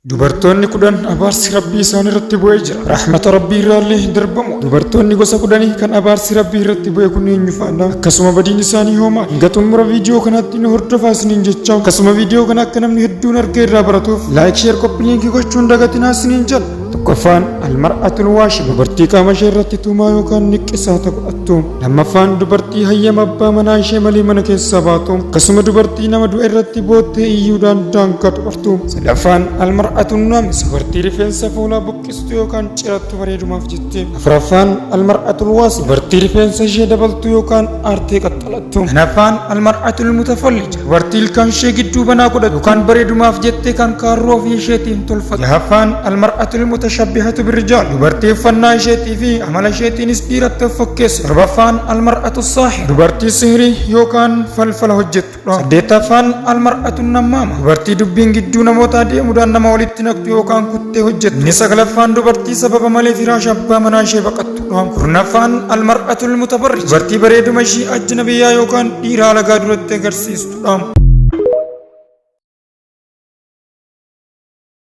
Dubartoonni kudhan abaarsi rabbii isaan irratti bu'ee jira. Rahmata rabbii irraallee hin darbamu. Dubartoonni gosa kudhanii kan abaarsi rabbii irratti bu'e kun eenyu faana? Akkasuma badiin isaanii hoomaa? Hanga xumura viidiyoo kanaatti nu hordofaa isiniin jechaa. Akkasuma viidiyoo kana akka namni hedduun argee irraa baratuuf laayik, sheer, koppii liinkii gochuun dagatinaa isiniin jala. Tokkoffaan almar'atul waashima, dubartii qaama ishee irratti tuumaa yookaan niqqisaata godhattu. Lammaffaan dubartii hayyama abbaa manaa ishee malee mana keessaa baatu. Akkasuma dubartii nama du'e irratti boottee iyyuudhaan daangaa dubartu. Sadaffaan almar'atul naamis, dubartii rifeensa fuulaa buqqistu yookaan cirattu bareedumaaf jettee. Afuraffaan almar'atul waasi, dubartii rifeensa ishee dabaltu yookaan aartee qaxxalattu. Shanaffaan almar'atul mutafallija, dubartii ilkaan ishee gidduu banaa godhatu yookaan bareedumaaf jettee kan kaarroo ofii isheetiin tolfatu. Jahaffaan almar'atul mutashabbihatu birrijaal, dubartii uffannaa isheetii fi amala isheetiinis dhiiratti of fakkeessu. Torbaffaan almar'atu saahir, dubartii sihirii yookaan falfala hojjettudha. Saddeettaffaan almar'atu nammaama, dubartii dubbiin gidduu namootaa deemuudhaan nama walitti naqxu yookaan kuttee hojjettu. Inni sagalaffaan dubartii sababa malee firaasha abbaa manaa ishee baqattudha. Kurnaffaan almar'atul mutabarrij, dubartii bareeduma ishii ajnabiyyaa yookaan dhiira alagaa duratti agarsiistudha.